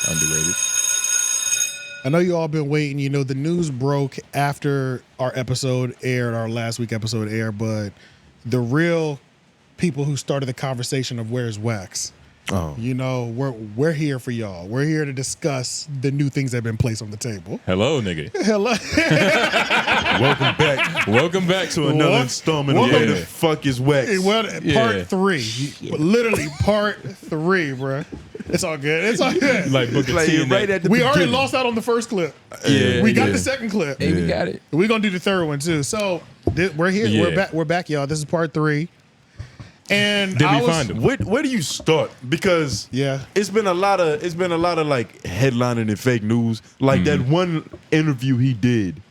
Underrated. I know you all been waiting. You know, the news broke after our episode aired, our last week episode aired, but the real people who started the conversation of where's Wax. Oh. You know, we're here for y'all. We're here to discuss the new things that have been placed on the table. Hello, nigga. Hello. Welcome back. Welcome back To another installment of Who the Fuck is Wax? Well, part 3. Literally part 3, bro. It's all good. It's all good. Like Booker T. Right at the We already beginning. lost out on the first clip. Yeah, We got the second clip. Hey, we got it. We're gonna do the third one too. So we're here. Yeah. We're back, y'all. This is part 3. And Did we find him? Where do you start? Because it's been a lot of like headlining and fake news. Like that one interview he did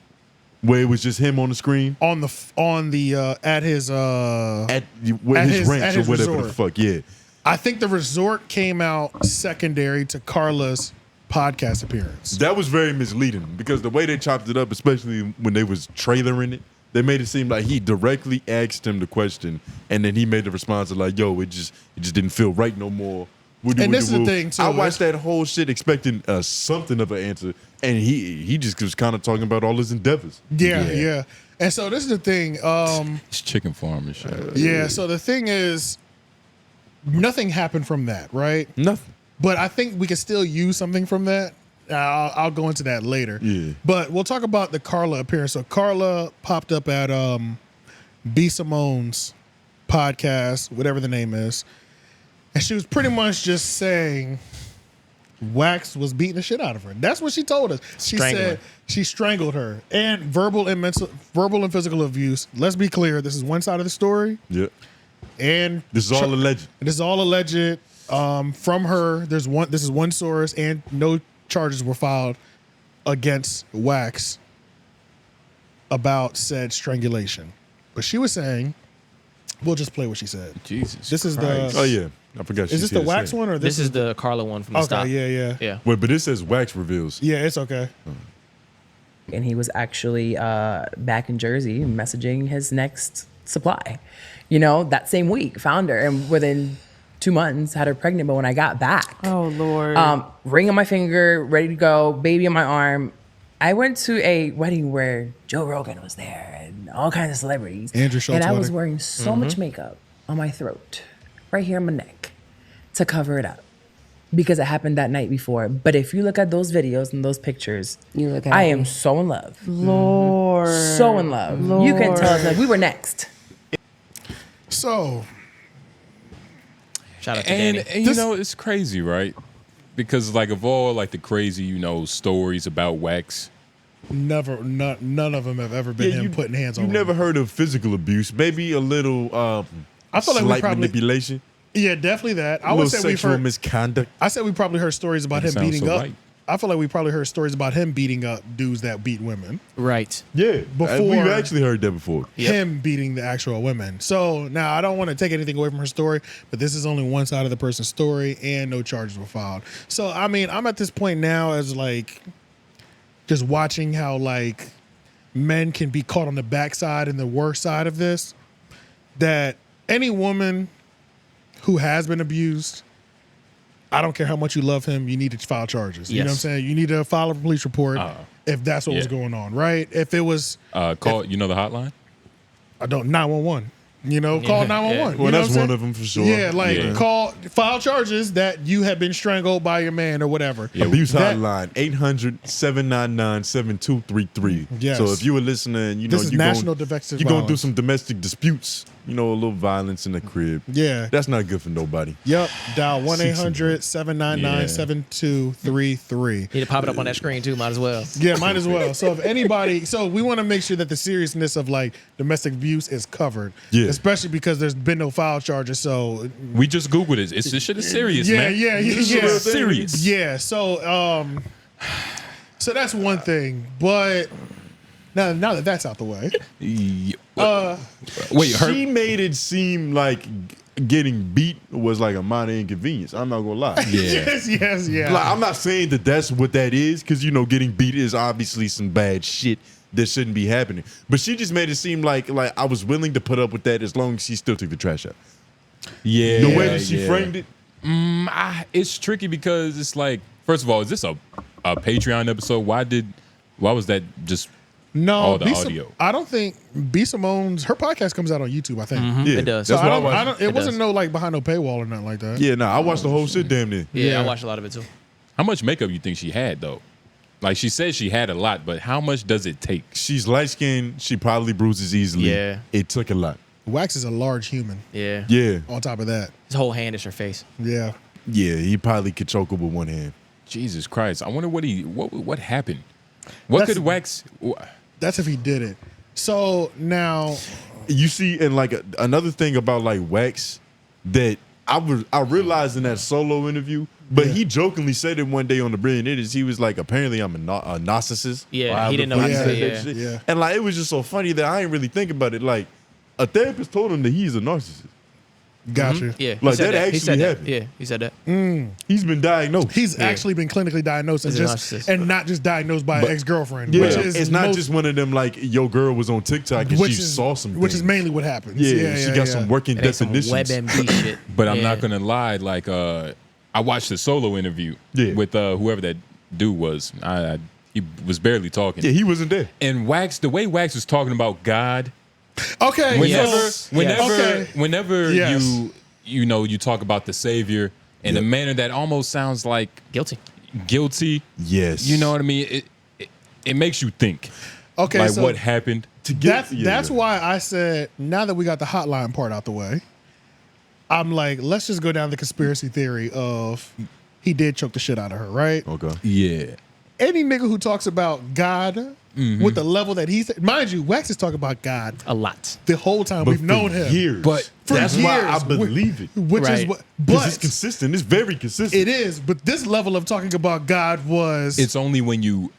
where it was just him on the screen at his at his ranch at or his whatever resort. the fuck. Yeah, I think the resort came out secondary to Carla's podcast appearance. that was very misleading because the way they chopped it up, especially when they was trailering it, they made it seem like he directly asked him the question, and then he made the response of like, "Yo, it just didn't feel right no more." And this is the thing too. I watched that whole shit expecting something of an answer, and he just was kind of talking about all his endeavors. Yeah. And so this is the thing. It's chicken farm and shit. Yeah. So the thing is, nothing happened from that, right? Nothing. But I think we can still use something from that. I'll go into that later. Yeah. But we'll talk about the Carla appearance. So Carla popped up at 𝙿𝙾𝚂𝚃's podcast, whatever the name is. And she was pretty much just saying Wax was beating the shit out of her. That's what she told us. She said she strangled her. And verbal and physical abuse. Let's be clear, this is one side of the story. Yeah. And This is all alleged. this is all alleged from her. This is one source, and no charges were filed against Wax about said strangulation. But she was saying, we'll just play what she said. Jesus. This is Christ. Oh yeah, I forgot. Is this the Wax one or This is the Carla one from the Okay, stop. yeah. Wait, but it says Wax reveals. Yeah, it's okay. And he was actually back in Jersey messaging his next supply. You know, that same week, found her, and within 2 months had her pregnant. But when I got back, Oh, Lord. ring on my finger, ready to go, baby on my arm. I went to a wedding where Joe Rogan was there and all kinds of celebrities. Andrew Schulz and I was wedding. wearing so much makeup on my throat, right here on my neck, to cover it up. Because it happened that night before. But if you look at those videos and those pictures, You look I happy. am so in love. Lord. So in love. You can tell us, like, we were next. So Shout out to And, Danny. and you know, it's crazy, right? Because like of all like the crazy, you know, stories about Wax, none of them have ever been him putting hands on You women. never heard of physical abuse? Maybe a little I feel like we slight probably manipulation. Yeah, definitely that. I A would little say we've sexual heard misconduct. I said we probably heard stories about him Sounds beating so up. right. I feel like we probably heard stories about him beating up dudes that beat women. Right. Yeah, Before- we've actually heard that before. Him beating the actual women. So now I don't want to take anything away from her story, but this is only one side of the person's story, and no charges were filed. So I mean, I'm at this point now as like just watching how like men can be caught on the backside and the worst side of this. That any woman who has been abused, I don't care how much you love him, you need to file charges. You know what I'm Yes. saying? You need to file a police report if that's what was yeah. going on, right? If it was, call you know the hotline? I don't, 911. You know, call 911. Well, you know that's what I'm one saying? of them for sure. Yeah, like Yeah. file charges that you have been strangled by your man or whatever. Yeah, Abuse That- hotline 800-799-7233. Yes. So if you were listening, you know This is you National going Domestic you're going through Violence. some domestic disputes. You know, a little violence in the crib. Yeah. That's not good for nobody. Yep. Dial 1-800-799-7233. Need to pop it up on that screen too. Might as well. Yeah, might as well. So if anybody, so we want to make sure that the seriousness of like domestic abuse is covered. Yeah. Especially because there's been no file charges. So We just Googled it. It's this shit is serious, yeah, man. yeah, yeah, This yeah. shit is serious. Yeah. So that's one thing. But now that that's out the way, Wait, She made it seem like getting beat was like a minor inconvenience. I'm not gonna lie. Yeah. yes, yeah. Like, I'm not saying that that's what that is, because you know, getting beat is obviously some bad shit that shouldn't be happening. But she just made it seem like I was willing to put up with that as long as she still took the trash out. Yeah. The way that she framed it, It's tricky because it's like First of all, is this a Patreon episode? Why was that just No, all the B. audio? I don't think B. Simone's her podcast comes out on YouTube. I think. Yeah, It does. So That's why I watched. I don't. It It wasn't does. no like behind no paywall or nothing like that. Yeah, nah, I watched the whole shit damn near. Yeah, Yeah. I watched a lot of it too. How much makeup you think she had though? Like she said she had a lot, but how much does it take? She's light skinned. She probably bruises easily. Yeah. It took a lot. Wax is a large human. Yeah. Yeah. On top of that, His whole hand is her face. yeah. Yeah, he probably could choke her with one hand. Jesus Christ! I wonder what happened. What That's- could Wax? That's if he did it. So now, You see, and like another thing about like Wax that I realized in that solo interview, but Yeah. he jokingly said it one day on the Brilliant Idiots. He was like, apparently I'm a narcissist. Yeah, Or however he didn't the know fuck how to said say that it. shit. Yeah. And like it was just so funny that I didn't really think about it. Like a therapist told him that he's a narcissist. gotcha. Yeah. he Like, said that He actually said that. happened. Yeah, he said that. He's been diagnosed. He's actually been clinically diagnosed and As a just narcissist. and not just diagnosed by an ex-girlfriend. Yeah, which is it's not most- just one of them like your girl was on TikTok and which she is saw some which is things. mainly what happens. Yeah, she got some working It ain't some definitions. WebMD shit. But I'm Yeah. not gonna lie. Like I watched the solo interview Yeah. with whoever that dude was. He was barely talking. Yeah, he wasn't there. And Wax, the way Wax was talking about God, Okay. whenever so- whenever Okay. whenever Yes. you talk about the Savior in a manner that almost sounds like Guilty. guilty. Yes. You know what I mean? It makes you think. Okay. Like so what happened? that's why I said now that we got the hotline part out the way, I'm like, let's just go down the conspiracy theory of he did choke the shit out of her, right? Okay. Yeah. Any nigga who talks about God with the level that he's, mind you, Wax is talking about God A lot. the whole time we've known him. Years. But For that's why I years, believe it. Which is Right. what, Because but it's consistent. It's very consistent. it is. But this level of talking about God was It's only when you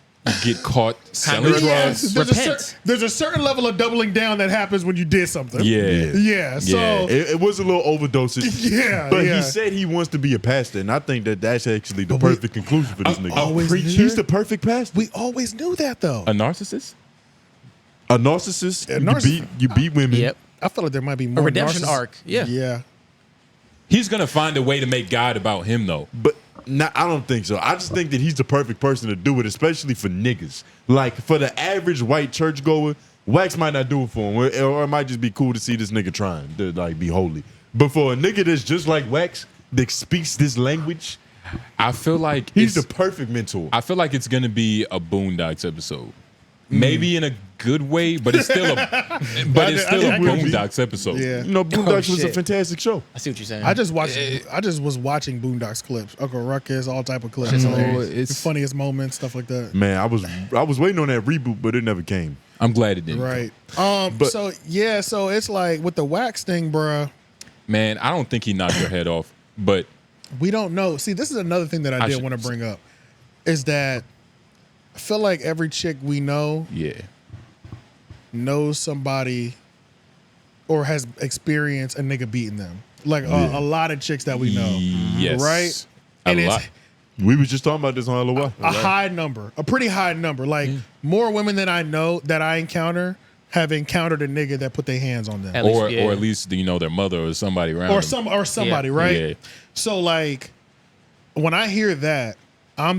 get caught selling Yes. drugs. There's Repent. there's a certain level of doubling down that happens when you did something. Yeah. Yeah. So Yeah. It was a little overdosage. Yeah, But yeah. he said he wants to be a pastor, and I think that that's actually the But we- perfect conclusion for this nigga. always knew He's that. the perfect pastor. we always knew that though. A narcissist? A narcissist. A narcissist. You beat women. Yep. I feel like there might be more redemption narciss- arc. Yeah. Yeah. He's gonna find a way to make God about him though. But I don't think so. I just think that he's the perfect person to do it, especially for niggas. Like for the average white churchgoer, Wax might not do it for him, or it might just be cool to see this nigga trying to like be holy. But for a nigga that's just like Wax that speaks this language, I feel like he's the it's- perfect mentor. I feel like it's gonna be a Boondocks episode. Maybe in a good way, but it's still a I a think will be. Boondocks episode. Yeah. You know, Boondocks was a shit. fantastic show. I see what you're saying. I just watched. I just was watching Boondocks clips, Uncle Ruckus, all type of clips. Shit's Like, hilarious. the It's- funniest moments, stuff like that. Man, I was waiting on that reboot, but it never came. I'm glad it didn't. Right. But- So yeah. So it's like with the Wax thing, bruh. Man, I don't think he knocked her head off, but We don't know. See, this is another thing that I I did should- want to bring up, is that I feel like every chick we know yeah. knows somebody or has experienced a nigga beating them. Like a lot of chicks that we know. Yes. Right? A And it's- lot. We was just talking about this on LOL. A high number, a pretty high number. Like more women than I know that I encounter have encountered a nigga that put their hands on them. At least, Or yeah. or at least their mother or somebody around. Or them. somebody, Yeah. right? Yeah. So like when I hear that, I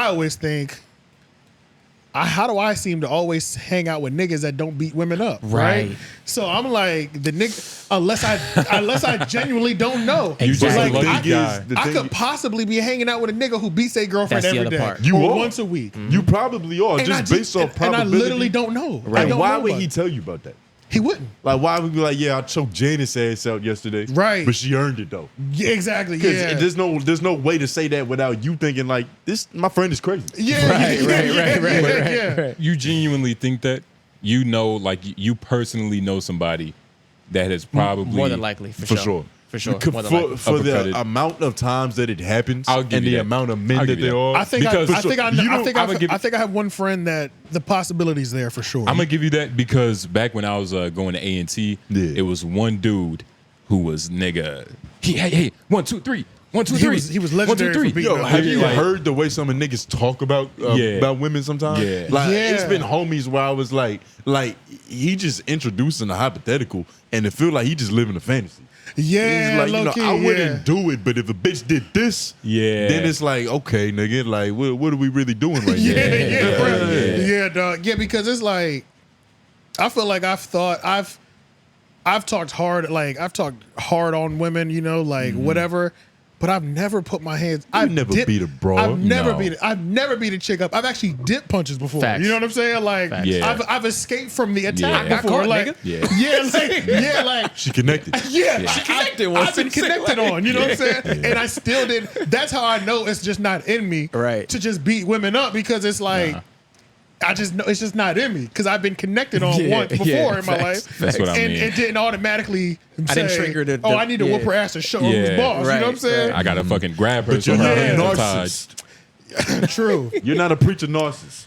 always think, how do I seem to always hang out with niggas that don't beat women up, right? Right. So I'm like the nigga, unless I genuinely don't know. You just Like, a lucky I, guy. I could possibly be hanging out with a nigga who beats their girlfriend That's the every other day, part. You or are. once a week. You probably are, And just I based off and probability. I literally don't know. I Like, don't why know would about he it. tell you about that? He wouldn't. Like, why would he be like, yeah, I choked Janice ass out yesterday. Right. But she earned it, though. Yeah, exactly. Because Yeah. there's no way to say that without you thinking, like, my friend is crazy. Yeah, yeah. You genuinely think that? You know, like you personally know somebody that has probably More than likely, for For sure. sure. For sure. Because More than for likely. for the Uppercutted. amount of times that it happens I'll give and you the that. amount of men I'll that give you there that. are. I think Because- I think I You I don't- think I'ma give- I think I have one friend that the possibilities there for sure. I'm gonna give you that because back when I was going to A&T, Yeah. it was one dude who was nigga. Hey, 1, 2, 3, 1, 2, He 3. was 1, 2, legendary for 3. beating Yo, up. have you Like- heard the way some of niggas talk about Yeah. about women sometimes? Yeah. Like Yeah. it's been homies where I was like he just introducing a hypothetical and it feel like he just living a fantasy. Yeah, It's like, low key, I yeah. wouldn't do it, but if a bitch did this, Yeah. then it's like, okay, nigga, like, what are we really doing right Yeah, now? yeah, bro. Yeah, dog. Yeah, because it's like, I feel like I've talked hard, like I've talked hard on women, you know, like whatever. But I've never put my hands. I've never beat a broad. I've never No. beat it. I've never beat a chick up. I've actually dipped punches before. Facts. You know what I'm saying? Like Facts. Yeah. I've escaped from the attack Yeah. before. Got caught, Like nigga. Yeah. like She connected. yeah. She connected I've once. been connected on. You know what I'm saying? And I still did. That's how I know it's just not in me. Right. To just beat women up because it's like. I just know it's just not in me because I've been connected on once before in my life. That's what I and mean. it didn't automatically I didn't say, trigger the- I need to whoop her ass and show her who's boss. You know what I'm saying? I gotta fucking grab her. But so you're her not a hands are tied. narcissist. True. You're not a preacher narcissist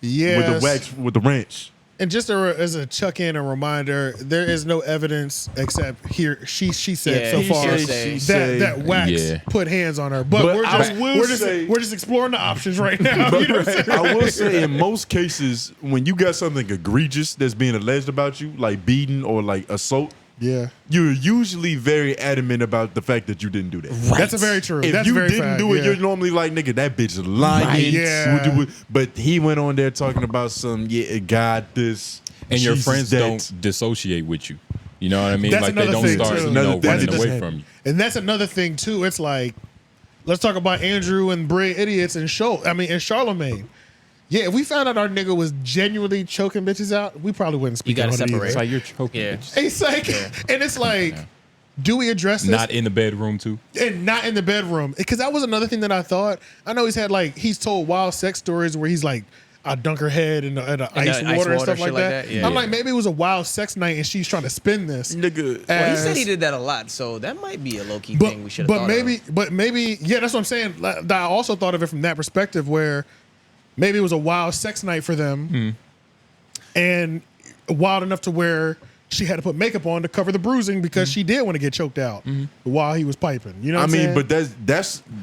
Yes. with the wax, with the ranch. And just as a chuck in a reminder, there is no evidence except she said Yeah, so he far said, she that wax Yeah. put hands on her. But, But we're I just will say- we're just exploring the options right now. But You know what I'm saying? I will say, in most cases, when you got something egregious that's being alleged about you, like beating or like assault, Yeah. you're usually very adamant about the fact that you didn't do that. That's a very true. If That's you very didn't fact, do it, yeah. you're normally like, nigga, that bitch is lying. Right, yeah. But he went on there talking about some, God, this. And your Jesus, friends that. don't dissociate with you. You know what I mean? That's Like they another don't thing, start, too. you know, Another thing running that just away happened. from you. And that's another thing too. It's like, let's talk about Andrew and Bray idiots and and Charlemagne. Yeah, if we found out our nigga was genuinely choking bitches out, we probably wouldn't speak. You gotta on it separate. It's either. like you're choking. Yeah. bitches. It's like, and it's like, do we address this? Not in the bedroom too. And not in the bedroom, because that was another thing that I thought. I know he's told wild sex stories where he's like, I dunk her head in the ice water and stuff shit like that. Yeah. I'm like, maybe it was a wild sex night and she's trying to spin this. Nigga. Well, he as- said he did that a lot, so that might be a low key thing we should have thought of. But maybe, yeah, that's what I'm saying. Like, I also thought of it from that perspective where maybe it was a wild sex night for them, and wild enough to where she had to put makeup on to cover the bruising because she did want to get choked out while he was piping. You know what I I'm mean, saying? but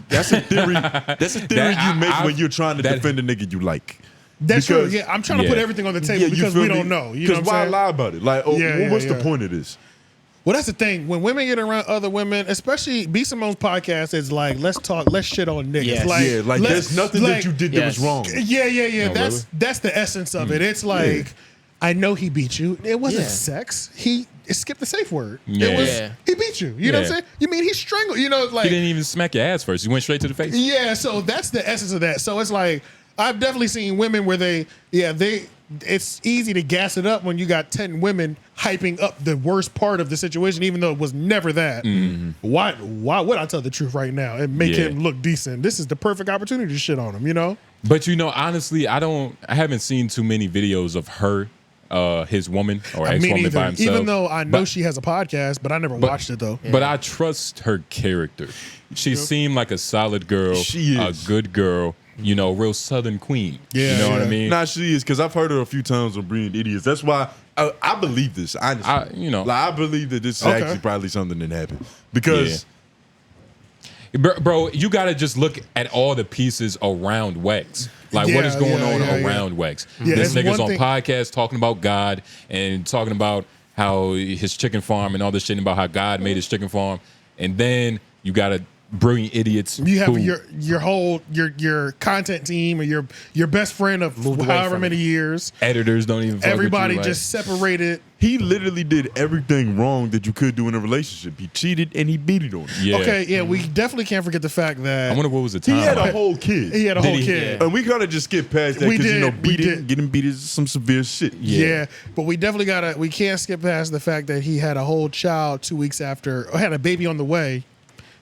that's a theory. That's a theory That- you make I- when you're trying to that- defend a nigga you like. That's true. because- Yeah, I'm trying to put Yeah. everything on the table Yeah, you because feel we me? don't know. You know what I'm why saying? lie about it? Like, what's the yeah. point of this? Well, that's the thing. When women get around other women, especially B. Simone's podcast is like, let's shit on niggas. Yes. Like, There's nothing that you did that was Yes. wrong. Yeah. No, That's the essence of it. It's like, I know he beat you. It wasn't sex. He skipped the safe word. Yeah. It was Yeah. he beat you. You know what I'm Yeah. saying? You mean he strangled? You know, like He didn't even smack your ass first. He went straight to the face. yeah. So that's the essence of that. So it's like I've definitely seen women where it's easy to gas it up when you got 10 women hyping up the worst part of the situation, even though it was never that. Why would I tell the truth right now and make Yeah. him look decent? This is the perfect opportunity to shit on him, you know? But you know, honestly, I haven't seen too many videos of her, his woman or Me ex-woman neither. by himself. Even though I know But- she has a podcast, but I never watched it though. But I trust her character. She seemed like a solid girl, She a is. good girl, you know, real Southern queen. Yeah, you know what I yeah. mean? Nah, she is, because I've heard her a few times on Brilliant Idiots. That's why I believe this, honestly. I believe that this is Okay. actually probably something that happened. Because Bro, you got to just look at all the pieces around Wex. Like, what is Yeah, going yeah, on yeah, yeah. around Wex? Yeah, This there's nigga's one on thing- podcasts talking about God and talking about how his chicken farm and all this shit about how God made his chicken farm. And then you got brilliant idiots. You have who- your whole your content team or your best friend of Moved away however from many years. editors don't even fuck with you, Everybody like- just separated. he literally did everything wrong that you could do in a relationship. He cheated and he beat it on her. Yeah. Okay, yeah, we definitely can't forget the fact that I wonder what was the He time. had a like. whole kid. he had a Did whole he? kid. And we kind of just skip past that We because, did, we did. getting beat is some severe shit. Yeah, but we definitely we can't skip past the fact that he had a whole child 2 weeks after, or had a baby on the way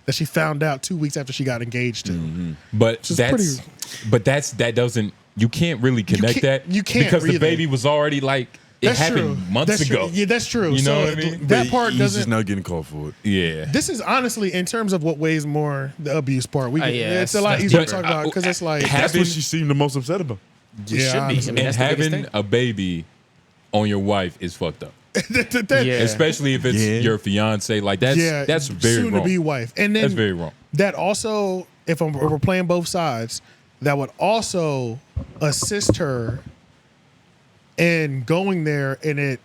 that she found out 2 weeks after she got engaged to. But is that doesn't, you can't really connect can't- that. you can't because the really. baby was already like, it happened months That's ago. True. Yeah, that's true. You know So what I mean? That But part he's just doesn't. not getting called for it. Yeah. This is honestly, in terms of what weighs more, the abuse part. yeah, It's a lot that's easier to different. talk about because it's like, But That's Having- what she seemed the most upset about. It should be. I mean, And that's the biggest having thing. a baby on your wife is fucked up. that- Yeah. Especially if it's Yeah. your fiance. Like that's very soon wrong. to be wife, and then That's very wrong. That also, if we're playing both sides, that would also assist her in going there, and it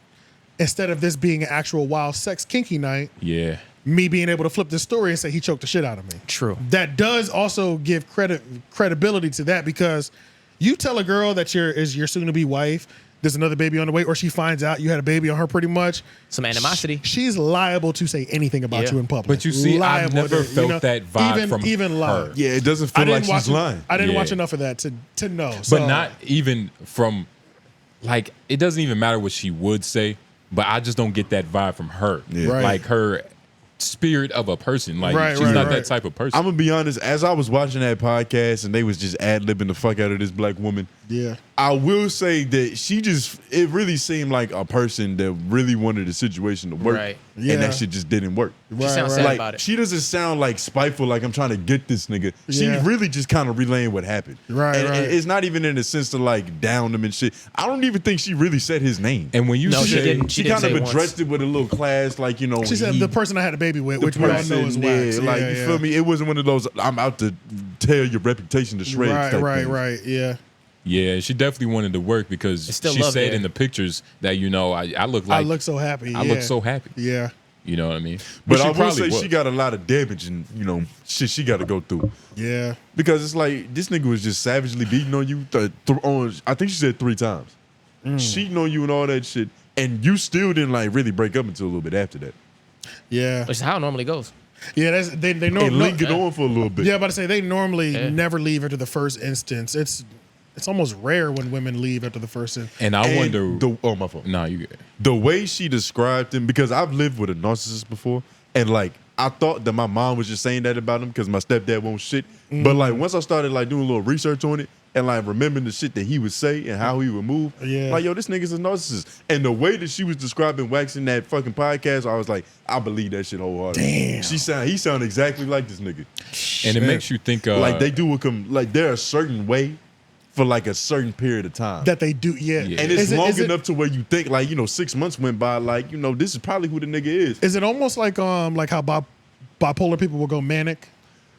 instead of this being an actual wild sex kinky night, Yeah. me being able to flip this story and say he choked the shit out of me. True. That does also give credibility to that, because you tell a girl that your soon to be wife there's another baby on the way, or she finds out you had a baby on her, pretty much Some animosity. She's liable to say anything about you in public. But you see, I've never felt that vibe from her. Yeah, it doesn't feel like she's lying. I didn't watch enough of that to know. But not even from, like, it doesn't even matter what she would say, but I just don't get that vibe from her. Yeah. Right. Like her spirit of a person. Like she's not that type of person. I'm gonna be honest, as I was watching that podcast and they was just ad-libbing the fuck out of this black woman, yeah, I will say that it really seemed like a person that really wanted the situation to work. Right. And Yeah. that shit just didn't work. She sounds sad Like, about it. she doesn't sound like spiteful, like I'm trying to get this nigga. She Yeah. really just kind of relaying what happened. Right, and right. it's not even in the sense to like down him and shit. I don't even think she really said his name. And when you No, she say, didn't. She didn't kind of say it addressed it with a little class, like, you know. she said the person I had a baby with, which we all know is yeah, wax. like, Yeah, you yeah. feel me? It wasn't one of those, I'm out to tear your reputation to shreds. Right, type right, things. right. Yeah. yeah, she definitely wanted to work because It's still she love said there. in the pictures that, you know, I look like I look so happy. I yeah. look so happy. Yeah. You know what I mean? But she I will probably say was. she got a lot of damage and, you know, shit she got to go through. Yeah. Because it's like, this nigga was just savagely beating on you, I think she said 3 times. Cheating on you and all that shit. And you still didn't like really break up until a little bit after that. Yeah. Which is how it normally goes. Yeah, they And normally lingered on for a little bit. Yeah, I'm about to say they normally never leave after the first instance. It's almost rare when women leave after the first instance. And I And wonder. oh, my fault. Nah, you good. The way she described him, because I've lived with a narcissist before, and like I thought that my mom was just saying that about him because my stepdad won't shit. But like once I started like doing a little research on it and like remembering the shit that he would say and how he would move, Yeah. like, yo, this nigga's a narcissist. And the way that she was describing Wax in that fucking podcast, I was like, I believe that shit wholeheartedly. Damn. He sound exactly like this nigga. And it makes you think Like they do like they're a certain way for like a certain period of time. That they do, yeah. Yeah. And it's Is it- long is it- enough to where you think, like, you know, 6 months went by, like, you know, this is probably who the nigga is. Is it almost like how bipolar people will go manic?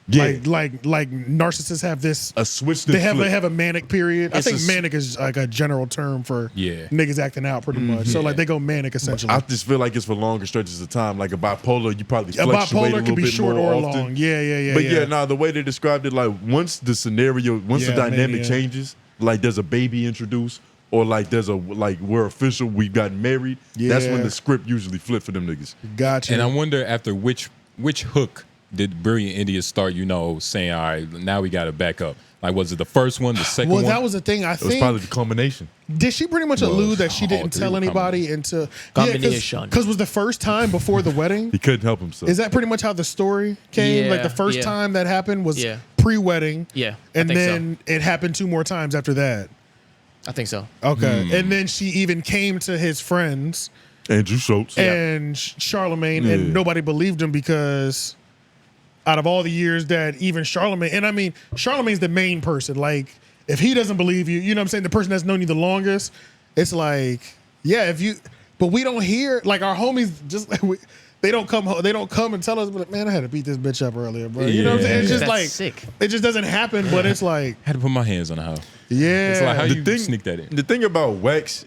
Yeah. Like narcissists have this. A switch that They have flipped. a manic period. I It's think a- manic is like a general term for Yeah. niggas acting out pretty much. So like they go manic essentially. I just feel like it's for longer stretches of time. Like a bipolar, you probably A fluctuate a bipolar little can be bit short more or often. long. Yeah. But yeah, the way they described it, like once the Yeah, dynamic mania. changes, like there's a baby introduced, or like there's we're official, we got married. That's when Yeah. the script usually flip for them niggas. Gotcha. And I wonder after which hook did Brilliant India start, you know, saying, all right, now we got to back up. Like, was it the first one, the second well, one? that was the thing. I It was think probably the culmination. did she pretty much allude that she all didn't three tell were anybody until Combination. Because was the first time before the wedding? He couldn't help himself. Is that pretty much how the story came? Like the Yeah, first yeah. time that happened was Yeah. pre-wedding. Yeah, I And think so. then it happened 2 more times after that. I think so. Okay. And then she even came to his friends Andrew Schulz? and Charlemagne, and Yeah. nobody believed him because out of all the years that even Charlemagne, and I mean, Charlemagne's the main person. Like, if he doesn't believe you, you know what I'm saying? The person that's known you the longest, it's like, yeah, but we don't hear, like our homies just, they don't come and tell us, but man, I had to beat this bitch up earlier, bro. You know what I'm saying? It's just That's like, sick. it just doesn't happen, but it's like, I had to put my hands on the house. yeah. It's like, how The you thing- sneak that in? The thing about Wax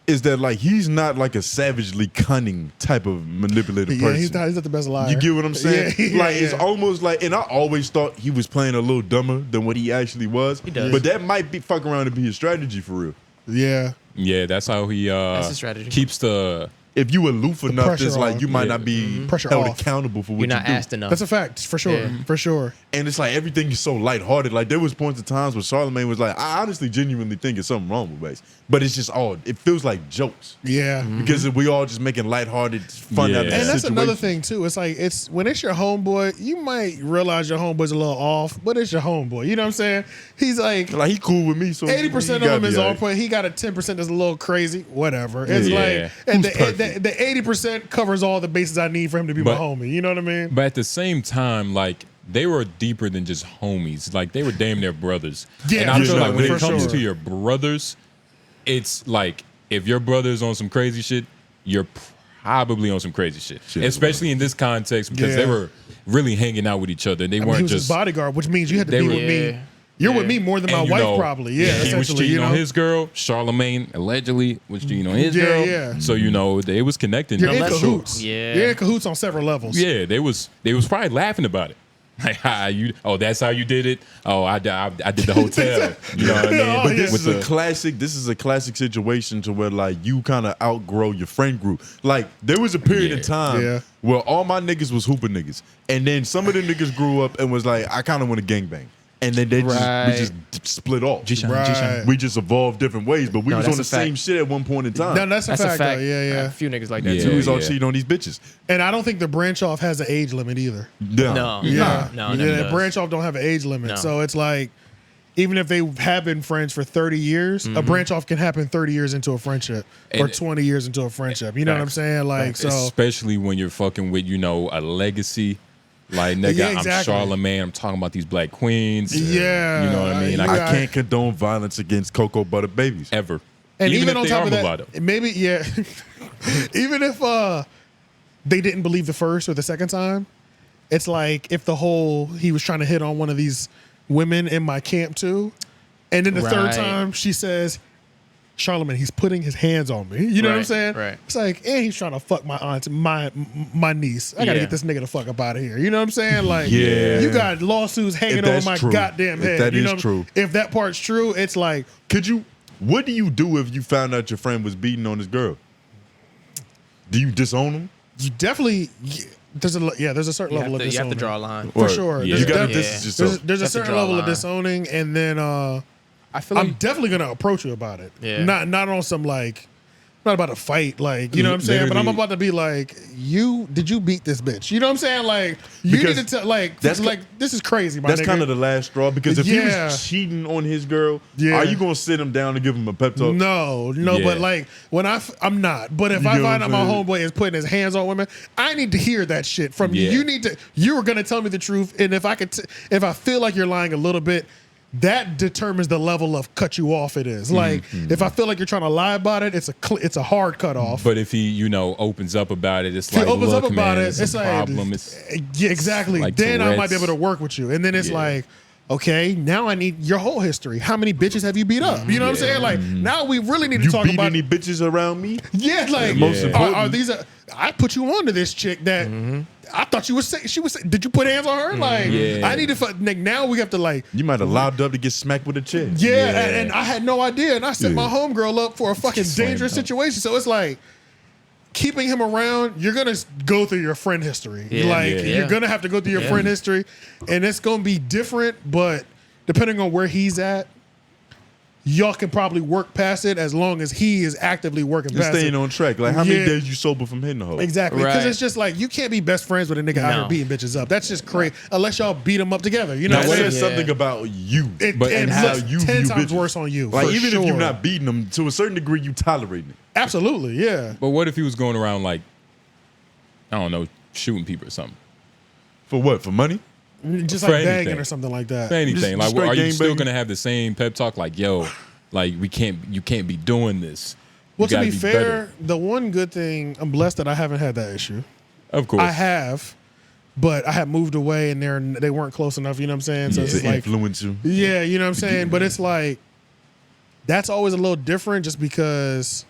is that like he's not like a savagely cunning type of manipulative yeah, person. he's not the best liar. You get what I'm saying? Yeah, Like it's yeah. almost like, and I always thought he was playing a little dumber than what he actually was. He does. But that might be fuck around to be his strategy for real. Yeah. Yeah, that's how he That's his strategy. keeps the. If you aloof enough, pressure it's like on. you might Yeah. not be Pressure held off. accountable for what You're you not do. asked enough. That's a fact, for sure. Yeah. For sure. And it's like everything is so lighthearted. Like there was points of times where Charlemagne was like, I honestly genuinely think there's something wrong with Wax. But it's just it feels like jokes. Yeah. Because we all just making lighthearted fun out of Yeah. the And that's situation. another thing too. It's like when it's your homeboy, you might realize your homeboy's a little off, but it's your homeboy. You know what I'm saying? He's like Like he cool with me, so 80% of he him is gotta on be point. He got a 10% that's a little crazy. Whatever. It's Yeah. like and Who's perfect? the 80% covers all the bases I need for him to be my But- homie. You know what I mean? But at the same time, like, they were deeper than just homies. Like, they were damn near brothers. Yeah, and I for feel sure, like when for it comes sure. to your brothers, it's like, if your brother's on some crazy shit, you're probably on some crazy shit. Especially in this context, because they Yeah. were really hanging out with each other. They I mean, weren't he was just his bodyguard, which means you had to they be were- with me. Yeah. You're with me more than my And, you wife, know, probably. Yeah, he was essentially. cheating You know, on his girl. Charlemagne allegedly was cheating on his Yeah, girl. yeah. So you know they was connecting. you're in for sure. cahoots. Yeah. You're in cahoots on several levels. Yeah, they was probably laughing about it. Like, you? Oh, that's how you did it. Oh, I did the hotel. You know what I mean? Oh, But yeah. this With is a the- classic. This is a classic situation to where like you kind of outgrow your friend group. Like there was a period of time Yeah. where all my niggas was hooping niggas, and then some of the niggas grew up and was like, I kind of want to gangbang, and then we just split off. Right. We just evolved different ways, but we No, was on that's the a fact. same shit at one point in time. No, that's a That's fact. a fact. Though. Yeah, A few niggas like that Yeah. we too. was all yeah. cheating on these bitches. And I don't think the branch off has an age limit either. Yeah. No. Yeah, No, it never the does. branch off don't have an age limit. No. So it's like, even if they have been friends for 30 years, a branch off can happen 30 years into a friendship or And- 20 years into a friendship. You know what I'm saying? Like, so especially when you're fucking with a legacy. Like nigga, Yeah, exactly. I'm Charlemagne. I'm talking about these black queens. Yeah. You know what I mean? You I got- can't condone violence against cocoa butter babies. Ever. and even if on they top are of that, mulatto. maybe even if they didn't believe the first or the second time, it's like if he was trying to hit on one of these women in my camp too, and then the third Right. time she says, Charlemagne, he's putting his hands on me. You know what I'm Right, saying? right. It's like, and he's trying to fuck my aunt, my niece. I gotta Yeah. get this nigga the fuck up out of here. You know what I'm saying? Like, Yeah. you got lawsuits hanging If on that's my true. goddamn If head. that you is know, true. If that part's true, it's like, What do you do if you found out your friend was beating on his girl? Do you disown him? you definitely. There's a certain You level of have to disowning. draw a line. For Or sure. Yeah. You gotta There's distance there's, yourself. there's a Have to certain draw a level of line. disowning, and then I feel like I'm definitely gonna approach you about it. Yeah. Not on some like, not about to fight, like, you know what I'm saying. But I'm Literally- about to be like, did you beat this bitch? You know what I'm saying? Like, you Because need to tell, like, that's this is crazy, my That's nigga. kind of the last straw because if he Yeah. was cheating on his girl, Yeah. are you gonna sit him down and give him a pep talk? No, Yeah. but like when I'm not. But if You I get what find out I'm my saying? homeboy is putting his hands on women, I need to hear that shit from you. Yeah. You were gonna tell me the truth, and if I feel like you're lying a little bit, that determines the level of cut you off it is. Like if I feel like you're trying to lie about it, it's a hard cut off. But if he, opens up about it, it's If he like, opens look, up about man, it, it's a like problem. It's yeah, exactly. like Then I might be Tourette's. able to work with you. And then it's Yeah. like, okay, now I need your whole history. How many bitches have you beat up? You know what I'm saying? Like now we really need to You talk beat about any bitches around me? yeah, like Most important. are these? I put you on to this chick that I thought you was saying. She was. Did you put hands on her? Like Yeah. I need to. Like, now we have to like. You might have lobbed up to get smacked with a chair. Yeah, Yeah. And I had no idea, and I set my homegirl up for a fucking dangerous situation. So it's like keeping him around. You're gonna go through your friend history. Yeah. Like Yeah. you're gonna have to go through your friend history, and it's gonna be different. But depending on where he's at, y'all can probably work past it as long as he is actively working Just past staying it. on track. Like how many Yeah. days you sober from hitting the hoe? Exactly, because Right. it's just like you can't be best friends with a nigga out No. here beating bitches up. That's just crazy. Unless y'all beat them up together, you know Now what I'm says saying? something about you. But- and and how looks you 10 view times bitches. worse on you. Like for even if sure. you're not beating them, to a certain degree, you tolerating it. absolutely, yeah. But what if he was going around like, I don't know, shooting people or something? For what? For money? Just For like anything. begging or something like that. For anything. Just Like, straight are you gang still banging. gonna have the same pep talk? Like, yo, like you can't be doing this. You Well, to gotta be fair, better. the one good thing, I'm blessed that I haven't had that issue. Of course. I have, but I had moved away and they weren't close enough. You know what I'm saying? So Yeah. it's To just like, influence you. yeah, you know what I'm saying. But it's like that's always a little different, just because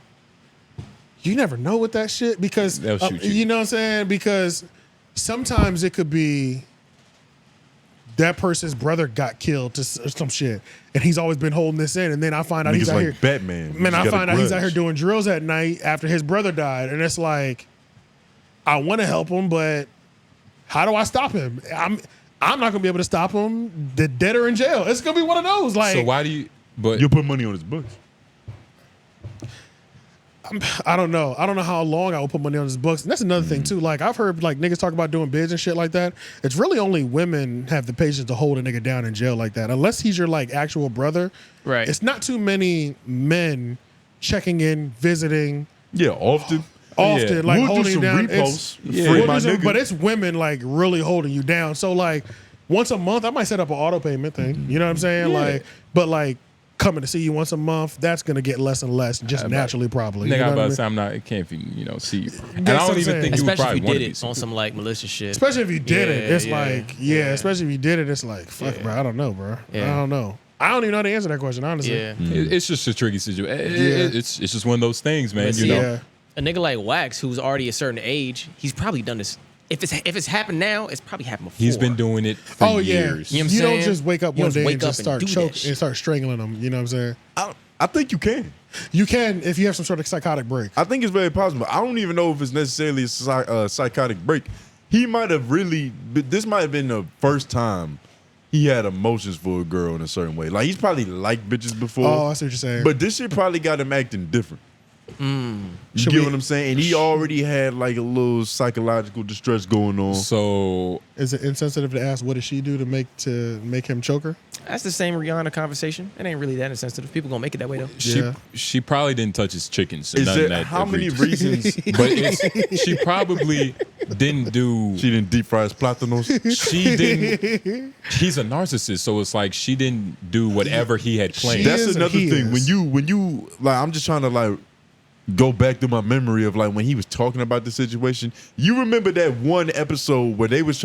you never know with that shit. Because They'll shoot you. you know what I'm saying? Because sometimes it could be that person's brother got killed to some shit, and he's always been holding this in. And then I find out he's Niggas out like here. Batman. Man, I Just got a find out he's out grudge. here doing drills at night after his brother died, and it's like, I want to help him, but how do I stop him? I'm not gonna be able to stop him. The dead or in jail. It's gonna be one of those. Like, so why do you? But You'll put money on his books. I don't know. I don't know how long I will put money on his books. And that's another thing too. Like I've heard like niggas talk about doing bids and shit like that. It's really only women have the patience to hold a nigga down in jail like that. Unless he's your like actual brother. Right. It's not too many men checking in, visiting Yeah, often. often, Yeah. like We'll do holding some you down. reposts. It's, Free we'll my do some- nigga. but it's women like really holding you down. So like once a month, I might set up an auto payment thing. You know what I'm saying? Yeah. Like, but like coming to see you once a month, that's gonna get less and less, just naturally, probably. Nigga, You know I'm what I about to mean? say I'm not. It can't be, see you. And That's I what don't I'm even saying. think you would Especially probably if you want did to be. it on some like malicious shit. Especially if you did it, it's yeah, like, yeah. especially if you did it, it's like, fuck, bro, I don't know, bro. Yeah. I don't know. I don't even know the answer to that question, honestly. Yeah. It's just a tricky situation. Yeah. It's just one of those things, man. But You see, know. Yeah. A nigga like Wax, who's already a certain age, he's probably done this. If it's happened now, it's probably happened before. He's been doing it for Oh yeah, years. You know what I'm you don't saying? just wake up You one don't day wake and just up start and do choke that and start strangling them. You know what I'm saying? I think you can. You can if you have some sort of psychotic break. I think it's very possible. I don't even know if it's necessarily a psychotic break. He might have really. This might have been the first time he had emotions for a girl in a certain way. Like he's probably liked bitches before. Oh, I see what you're saying. But this shit probably got him acting different. You Should get we- what I'm saying? And he already had like a little psychological distress going on. So Is it insensitive to ask what did she do to make him choke her? That's the same Rihanna conversation. It ain't really that insensitive. People gonna make it that way though. Yeah. she probably didn't touch his chickens. Is None there of that how many egregious. reasons But she probably didn't do. she didn't deep fry his plátanos? She didn't. He's a narcissist, so it's like she didn't do whatever he had planned. She That's is or another he thing. is? When you like, I'm just trying to like go back to my memory of like when he was talking about the situation. You remember that one episode where they was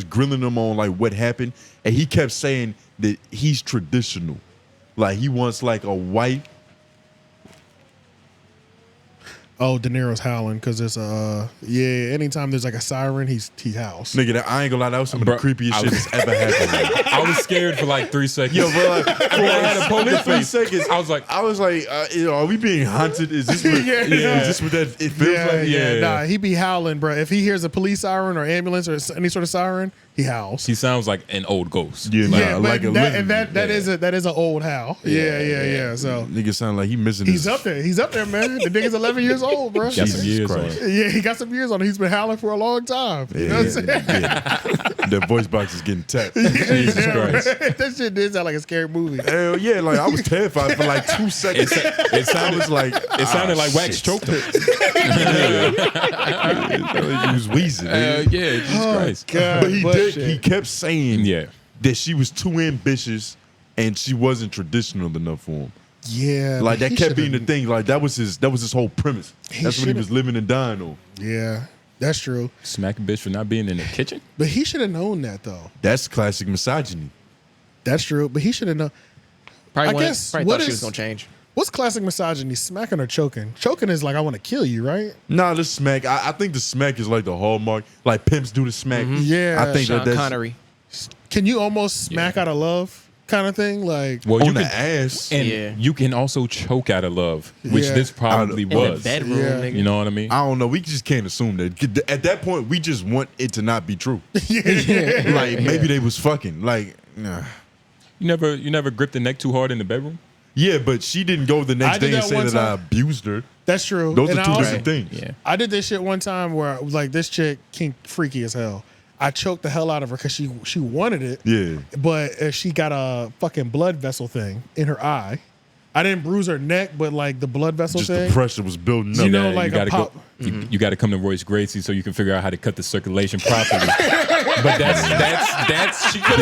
grilling him on like what happened, and he kept saying that he's traditional, like he wants like a white. Oh, De Niro's howling because it's anytime there's like a siren, he howls. Nigga, I ain't gonna lie, that was some of the Bro, creepiest I shit was- that's ever happened. I was scared for like 3 seconds. Yo, bro, like, for I had a poker split face. seconds, I was like, are we being haunted? Is this what, Yeah. is this what that it feels like? Yeah. Nah, he be howling, bro. If he hears a police siren or ambulance or any sort of siren, he howls. he sounds like an old ghost. Yeah, Yeah, nah, but like a that, living. and that is an old howl. Yeah. So Nigga sound like he missing he's his, up there. He's up there, man. The nigga's 11 years old, bro. Got some Jesus years on Christ. it. Yeah, he got some years on it. He's been howling for a long time. You know what I'm saying? That voice box is getting tapped. Jesus Yeah, Christ. man. That shit did sound like a scary movie. Hell yeah, like I was terrified for like 2 seconds. It sounded like It sounded like Wax shit. choked him. He was wheezing. Yeah, Jesus Christ. God, But shit. he kept saying Yeah. that she was too ambitious and she wasn't traditional enough for him. Yeah, Like but that he kept being the should've- thing. Like that was his whole premise. He That's what he should've- was living and dying on. Yeah, that's true. Smack a bitch for not being in the kitchen. But he should have known that though. That's classic misogyny. That's true. But he should have known. Probably, I guess, probably what thought she is- was gonna change. What's classic misogyny? Smacking or choking? Choking is like I want to kill you, right? Nah, the smack. I think the smack is like the hallmark. Like pimps do the smack. Yeah. I think Sean that's Connery. Can you almost smack out of love, kind of thing? Like, Well, on you the can, ass. and Yeah. you can also choke out of love, which Yeah. this probably In In the was. bedroom, Yeah. nigga. You know what I mean? I don't know. We just can't assume that. At that point, we just want it to not be true. yeah, Like maybe they was fucking. Like, nah. You never gripped the neck too hard in the bedroom. Yeah, but she didn't go the I next did day and that say one that I time. abused her. that's true. Those And are I two also- different things. Yeah. I did this shit one time where like this chick freaky as hell. I choked the hell out of her because she wanted it. Yeah. But she got a fucking blood vessel thing in her eye. I didn't bruise her neck, but like the blood vessel Just thing. the pressure was building up. You know, like you a gotta pop. You got to come to Royce Gracie so you can figure out how to cut the circulation properly. But that's she could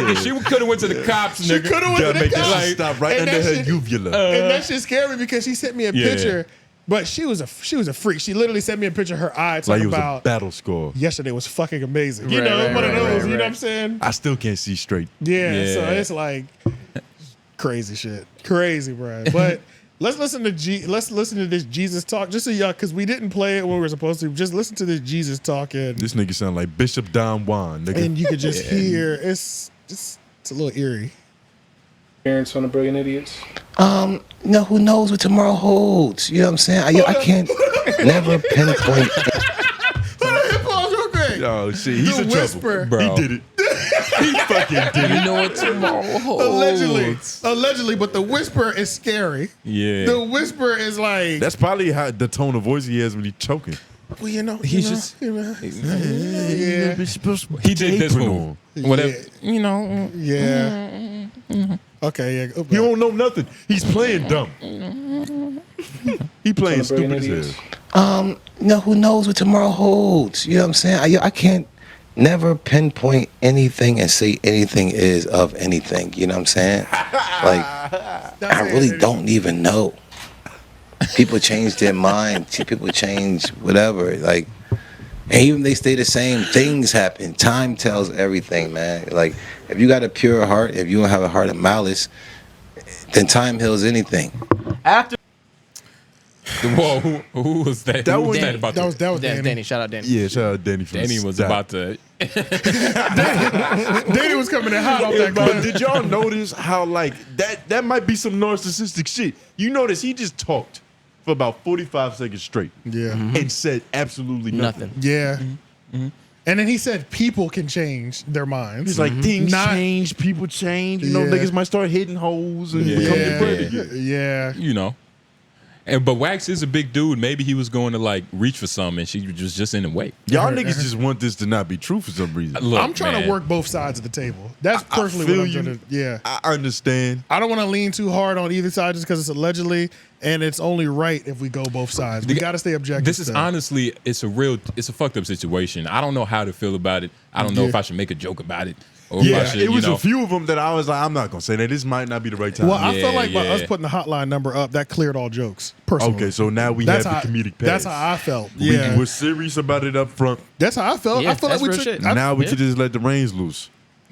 have went to the cops. She Nigga. could have went Gotta to make the that cops. shit stop right And under that her shit- uvula. And that shit scared me because she sent me a Yeah. picture, but she was a freak. She literally sent me a picture of her eye like talking it was a about battle score. yesterday was fucking amazing. You Right, know, right, one of right, those. right, You know right. what I'm saying? I still can't see straight. Yeah. So Yeah. it's like crazy shit, crazy, bro. But let's listen to this Jesus talk, just so y'all, because we didn't play it when we were supposed to. Just listen to this Jesus talk, and This nigga sound like Bishop 𝙿𝙾𝚃, nigga. you could just hear it's a little eerie. Parents on the Brilliant Idiots. No, who knows what tomorrow holds? You know what I'm saying? I can't never pinpoint. Pause real quick. Oh shit, he's The in whisper. trouble. Bro. He did it. He fucking did it. know what tomorrow holds. Allegedly, but the whisper is scary. Yeah. The whisper is like, That's probably how the tone of voice he has when he's choking. well, you know, He's you know, just- you know. Yeah, He did this Apron move. on. Whatever. Yeah. You know. yeah. Okay, yeah. He don't know nothing. He's playing dumb. He playing On the Brilliant stupid as Idiots. hell. No, who knows what tomorrow holds? You know what I'm saying? I can't never pinpoint anything and say anything is of anything. You know what I'm saying? Like I really don't even know. People change their mind. People change whatever. Like, and even if they stay the same, things happen. Time tells everything, man. Like, if you got a pure heart, if you don't have a heart of malice, then time heals anything. Whoa, who was that? That Who was was- that about That was to, Danny. Danny. Shout out Danny. Yeah, shout out Danny. From Danny was Stop. about to. Danny was coming in hot off that But clip. did y'all notice how like that might be some narcissistic shit? You notice he just talked for about 45 seconds straight Yeah. and said absolutely nothing. Nothing. Yeah. And then he said people can change their minds. He's like, things Not- change, people change. You know, Yeah. niggas might start hitting hoes and Yeah. become Yeah. depraved. Yeah. You know. But Wax is a big dude. Maybe he was going to like reach for something and she was just in the way. Y'all niggas just want this to not be true for some reason. Look, I'm trying to man, work both sides of the table. That's I personally feel what I'm you. trying to. Yeah. I understand. I don't want to lean too hard on either side just because it's allegedly, and it's only right if we go both sides. We got to stay objective. This is still. honestly, it's a fucked up situation. I don't know how to feel about it. I don't know if I should make a joke about it or if I Yeah, should, it was you know. a few of them that I was like, I'm not gonna say that. This might not be the right time. Well, I feel like by yeah. us putting the hotline number up, that cleared all jokes. Personally. Okay, so now we That's have how, the comedic pass. That's how I felt. We Yeah, were serious about it up front. that's how I felt. Yeah, I feel like that's we real took. shit. Now we Yeah. could just let the reins loose.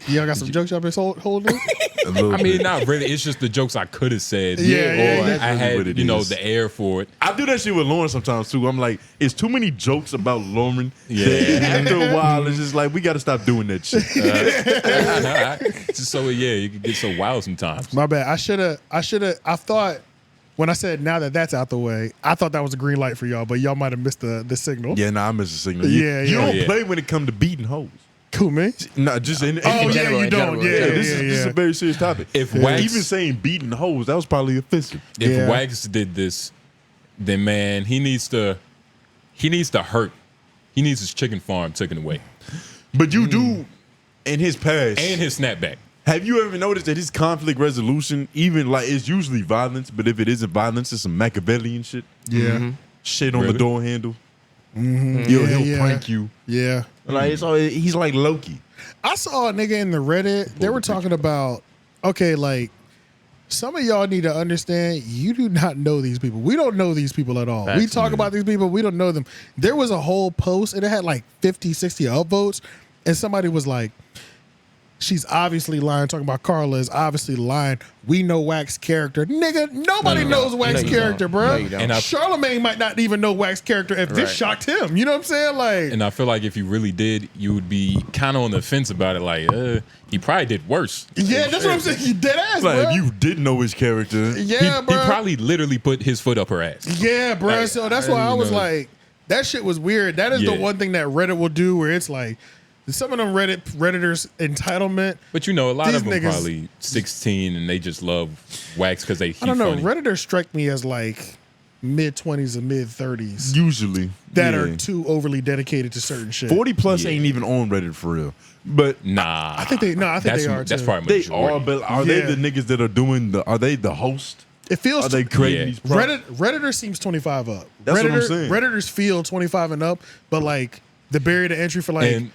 Y'all got some jokes y'all been holding? A little I mean, bit. not really. It's just the jokes I could have said. Yeah, or yeah, that's I really had, what it you know, is. the air for it. I do that shit with Lauren sometimes too. I'm like, it's too many jokes about Lauren. Yeah. that after a while, it's just like we got to stop doing that shit. Just so yeah, you can get so wild sometimes. My bad. I thought when I said now that that's out the way, I thought that was a green light for y'all, but y'all might have missed the signal. Yeah, nah, I miss the signal. You, Yeah, you yeah. don't Yeah. play when it come to beating hoes. Cool, man. Nah, just in Oh, yeah, general, you in don't. general. Yeah, Yeah, yeah, this is a very serious topic. If Even Wax, saying beating hoes, that was probably offensive. if Yeah. Wax did this, then man, he needs to hurt. He needs his chicken farm taken away But you do, in his past, and his snapback. have you ever noticed that his conflict resolution, even like it's usually violence, but if it isn't violence, it's some Machiavellian shit. Yeah. Shit on Really? the door handle. Yeah, He'll yeah. prank you. Yeah. Like it's all, he's like Loki. I saw a nigga in the Reddit. They were talking about, okay, like, some of y'all need to understand you do not know these people. We don't know these people at all. We talk about these people. We don't know them. There was a whole post and it had like 50, 60 upvotes. And somebody was like, she's obviously lying. Talking about Carla is obviously lying. We know Wax character. Nigga, nobody you knows don't. Wax No, you character, don't. bro. No, you don't. And I- Charlemagne might not even know Wax character if this Right. shocked him. You know what I'm saying? Like, And I feel like if you really did, you would be kind of on the fence about it. Like, he probably did worse. yeah, that's what I'm saying. You dead ass, Like bro. if you did know his character, Yeah, He bro. probably literally put his foot up her ass. Yeah, bro. Like, So that's I why I didn't was know. like, that shit was weird. That is the Yeah. one thing that Reddit will do where it's like, some of them Redditors entitlement. But you know, a lot These of them niggas- probably 16 and they just love Wax because they. I don't know. Funny. Redditors strike me as like mid-20s and mid-30s usually that yeah. are too overly dedicated to certain shit. 40 plus Yeah. ain't even on Reddit for real. But Nah, I think they that's, they are That's too. probably they majority. are, but are they Yeah. the niggas that are doing are they the host? It feels Are they creating Yeah. these pro- Redditor seems 25 up. That's what I'm Redditor, saying. Redditors feel 25 and up, but like the barrier to entry for like And-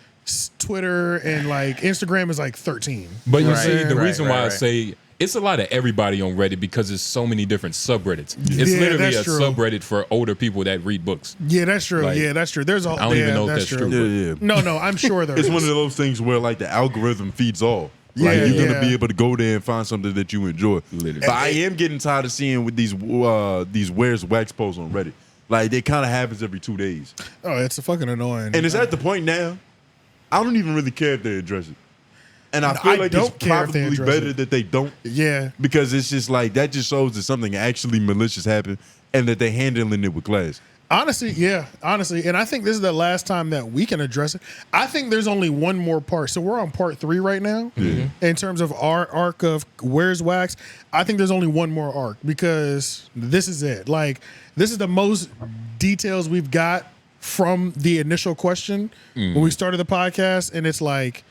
Twitter and like Instagram is like 13. But you Right, see, the right, reason why I right. say it's a lot of everybody on Reddit because there's so many different subreddits. It's Yeah, literally a that's true. subreddit for older people that read books. Yeah, that's true. Like, Yeah, that's true. There's a I don't even know if that's true. Yeah, yeah. No, I'm sure there It's is. one of those things where like the algorithm feeds all. Yeah, Like you're yeah. gonna be able to go there and find something that you enjoy. Literally. But I am getting tired of seeing with these where's Wax posts on Reddit. Like it kind of happens every 2 days, Oh, it's a fucking annoying. and it's at the point now. I don't even really care if they address it, and I feel I like don't it's care if they probably address better it. that they don't. yeah. Because it's just like that just shows that something actually malicious happened and that they're handling it with class. Honestly, yeah. Honestly. And I think this is the last time that we can address it. I think there's only one more part. So we're on part 3 right now in terms of our arc of Where's Wax. I think there's only one more arc because this is it. Like, this is the most details we've got from the initial question when we started the podcast. And it's like,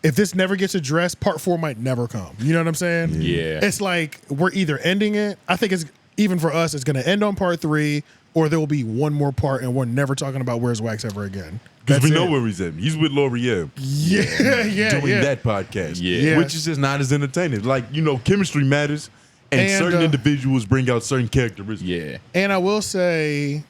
if this never gets addressed, part 4 might never come. You know what I'm saying? Yeah. It's like we're either ending it. I think it's even for us, it's going to end on part 3, or there will be one more part, and we're never talking about Where's Wax ever again. Because we That's know it. where he's at. He's with L'Oreal Yeah, yeah, doing yeah. that podcast. Yeah. Which is just not as entertaining. Like, you know, chemistry matters, And certain individuals bring out certain characteristics. Yeah. And I will say,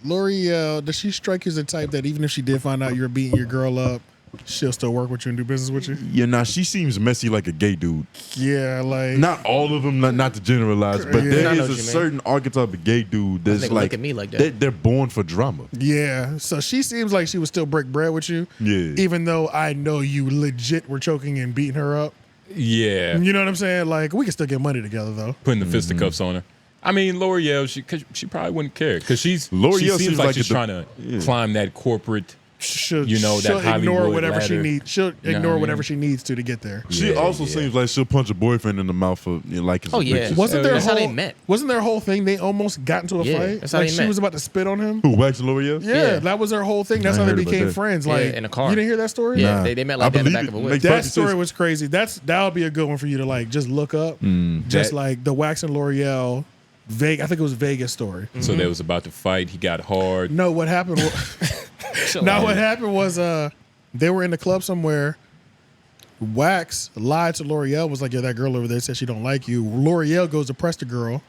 L'Oreal, does she strike you as the type that even if she did find out you're beating your girl up, she'll still work with you and do business with you? Yeah, nah, she seems messy like a gay dude. Yeah, like Not all of them, not to generalize, but Yeah. there I know is what a you mean. certain archetype of gay dude that's Nigga like, look at me like that. They're born for drama. yeah. So she seems like she would still break bread with you. Yeah. Even though I know you legit were choking and beating her up. Yeah. You know what I'm saying? Like we can still get money together though. Putting the fisticuffs on her. I mean, L'Oreal, she probably wouldn't care because she L'Oreal seems seems like like she's the- trying to yeah. climb that corporate. She'll, You know, that she'll ignore Hollywood whatever she ladder. needs. She'll You know what I ignore mean? whatever she needs to get there. She Yeah, also yeah. seems like she'll punch a boyfriend in the mouth for liking some Oh, yeah. pictures. Wasn't there That's a how whole, they met. Wasn't there a whole thing? They almost got into a Yeah, fight. that's how Like they she met. was about to spit on him. Who, Wax and L'Oreal? Yeah, Yeah. that was their whole thing. That's I how they heard about became that. friends. Yeah, Like in a car. You didn't hear that story? Yeah, Nah. they met I like that in the believe back it. of a whip. Makes That perfect story sense. was crazy. That would be a good one for you to like just look up. Just That- like the Wax and L'Oreal, I think it was Vegas story. So they was about to fight. He got hard. No, what happened? What happened was they were in the club somewhere. Wax lied to L'Oreal, was like, yeah, that girl over there said she don't like you. L'Oreal goes to press the girl.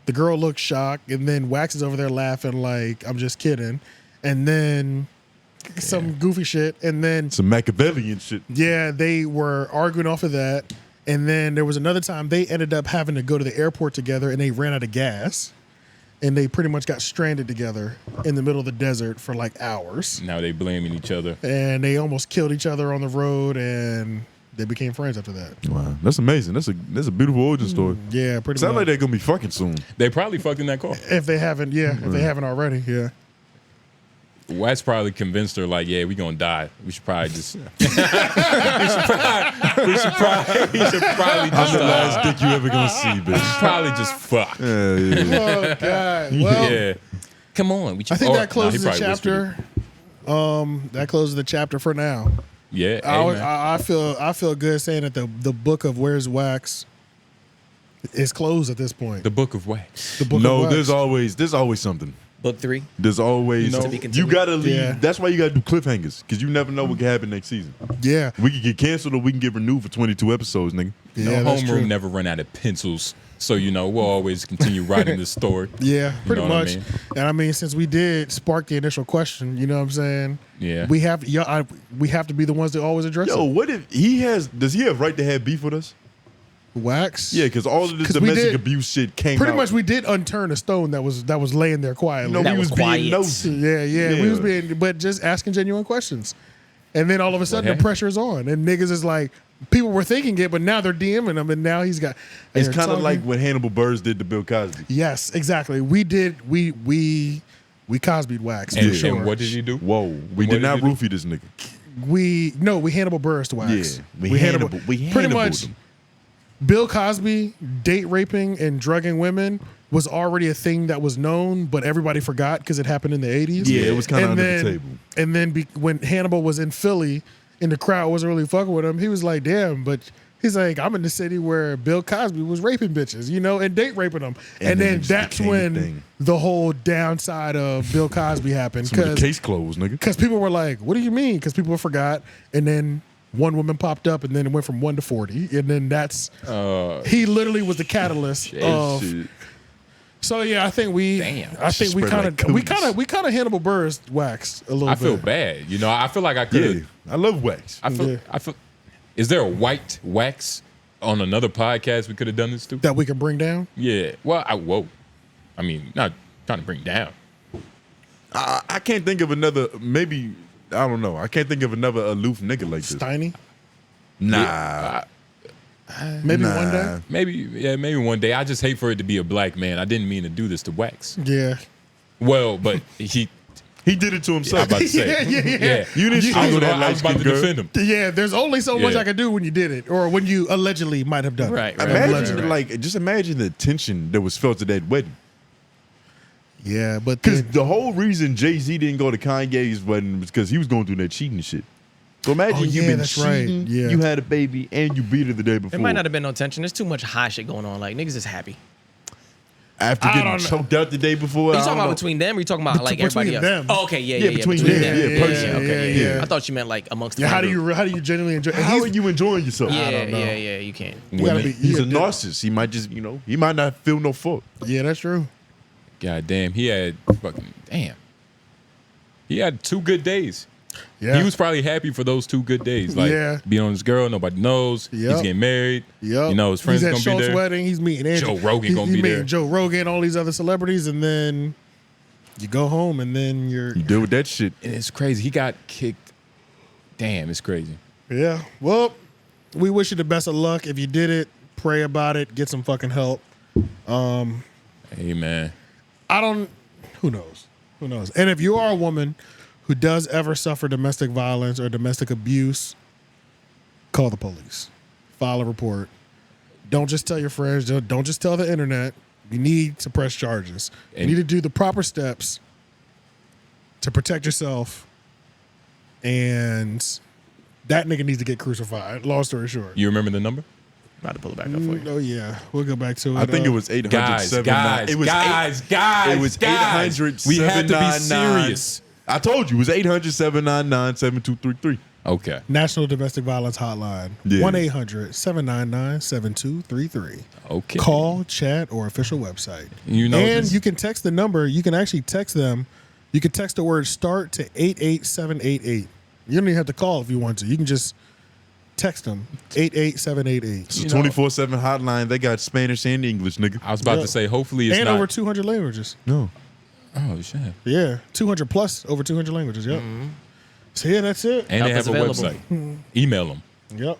The girl looks shocked, and then Wax is over there laughing like, I'm just kidding. And then some goofy shit. And then, Some Machiavellian shit. yeah, they were arguing off of that. And then there was another time they ended up having to go to the airport together, and they ran out of gas. And they pretty much got stranded together in the middle of the desert for like hours. Now they blaming each other. And they almost killed each other on the road, and they became friends after that. Wow, that's amazing. That's a beautiful origin story. Yeah, pretty Sounds much. like they're gonna be fucking soon. They probably fucked in that car. If they haven't, if they haven't already, yeah. Wax probably convinced her, like, yeah, we gonna die. We should probably just. we should probably That's just. the last dick you ever gonna see, bitch. Probably just fuck. Yeah, yeah. Oh God. Well, Yeah. Come on. We I think or- that closes nah, the he probably whispered chapter. That closes the chapter for now. it. Yeah. Hey, man. I feel good saying that the book of Where's Wax is closed at this point. The Book of Wax. The book of No, Wax. there's always something. Book 3. There's always You know, To be you continued. gotta leave. Yeah. That's why you gotta do cliffhangers because you never know what can happen next season. Yeah. We could get canceled or we can get renewed for 22 episodes, nigga. Yeah, No, that's Homeroom true. never run out of pencils. So, we'll always continue writing this story. Yeah, pretty know what I much. mean? And I mean, since we did spark the initial question, you know what I'm saying? Yeah. We have to be the ones that always address Yo, it. what if does he have right to have beef with us? Wax? Yeah, because all of this 'Cause we domestic did- abuse shit came Pretty out. much we did unturn a stone that was laying there quietly. No, That we was was being quiet. nosy. Yeah, we was being, but just asking genuine questions. And then all of a sudden Okay. the pressure is on, and niggas is like, people were thinking it, but now they're DMing him, and now he's got. It's they're kind of talking. like what Hannibal Buress did to Bill Cosby. Yes, exactly. We Cosby'd Wax for And, sure. and what did you do? Whoa, we What did did not you do? roofie this nigga. We Hannibal Buress Wax. Yeah, we Hannibal- we pretty Hannibaled much. him. Bill Cosby date raping and drugging women was already a thing that was known, but everybody forgot because it happened in the 80s. Yeah, it was kinda And under then- the table. And then when Hannibal was in Philly and the crowd wasn't really fucking with him, he was like, damn, but he's like, I'm in the city where Bill Cosby was raping bitches, and date raping them. And And then then it just that's became a when thing. the whole downside of Bill Cosby happened. Some of the case closed, nigga. Because people were like, what do you mean? Because people forgot. And then one woman popped up, and then it went from 1 to 40. And then he literally was the catalyst of. Shit. So yeah, I think we Spread like kind of Hannibal Buress Wax a little I bit. feel bad. I feel like I could. Yeah, I love Wax. I feel. Is there a white wax on another podcast we could have done this to? that we can bring down. Yeah. Well, I mean, not trying to bring down. I can't think of another. Maybe I don't know. I can't think of another aloof nigga like this. Steiny, Nah, maybe Nah. one day. Maybe one day. I just hate for it to be a black man. I didn't mean to do this to Wax. Yeah, Well, but he. he did it to I'm himself. about to say. Yeah. You didn't I was, strangle that I was about to light-skinned girl. defend him. yeah. There's only so much Yeah. I could do when you did it, or when you allegedly might have done Right, it. right. Imagine Allegedly. just imagine the tension that was felt at that wedding. Yeah, but Because then, the whole reason Jay-Z didn't go to Kanye's wedding was because he was going through that cheating shit. So imagine Oh, you've yeah, been that's right. cheating, Yeah. you had a baby, and you beat her the day before. There might not have been no tension. There's too much high shit going on. Like, niggas is happy. After I getting don't know. choked out the day before. Are you I talking don't about know. between them? Or you talking about like Between everybody else? them. Oh, okay, yeah, Yeah, yeah, between between them. them. Yeah, personally. Okay, Yeah. I thought you meant like amongst the Yeah, how friend do group. you genuinely enjoy? How are you enjoying yourself? Yeah, know. yeah, you can't. You gotta Women. be. He's a yeah, narcissist. He might just, he might not feel no fuck. Yeah, that's true. God damn, he had fucking damn. He had 2 good days. Yeah, He was probably happy for those 2 good days. Like Yeah. being on his girl, nobody knows. Yep. He's getting married. Yep. You know, his friends He's at gonna be Schulz there. wedding. He's meeting Andrew. Joe Rogan gonna he's be meeting there. Joe Rogan, all these other celebrities, and then you go home, and then you're You deal with that shit. And it's crazy. He got kicked. Damn, it's crazy. yeah. Well, we wish you the best of luck. If you did it, pray about it. Get some fucking help. Hey man. Who knows? Who knows? And if you are a woman who does ever suffer domestic violence or domestic abuse, call the police. File a report. Don't just tell your friends. Don't just tell the internet. You need to press charges. You And- need to do the proper steps to protect yourself. And that nigga needs to get crucified. Long story short. You remember the number? About to pull it back up for you. Oh yeah, we'll go back to it. I think it was 800. Guys. It was Guys. It was 800. We have to be 799. serious. I told you it was 800-799-7233. Okay. National Domestic Violence Hotline. Yeah. 1-800-799-7233. Okay. Call, chat, or official website. You know and this- you can text the number. You can actually text them. You can text the word START to 88788. You don't even have to call if you want to. You can just text them 88788. It's a 24/7 hotline. They got Spanish and English, nigga. I was about Yeah. to say, hopefully it's And not. over 200 languages. No. Oh shit. Yeah, 200 plus over 200 languages. Yep. So yeah, that's it. And Help they is have a available. website. Email them. Yep.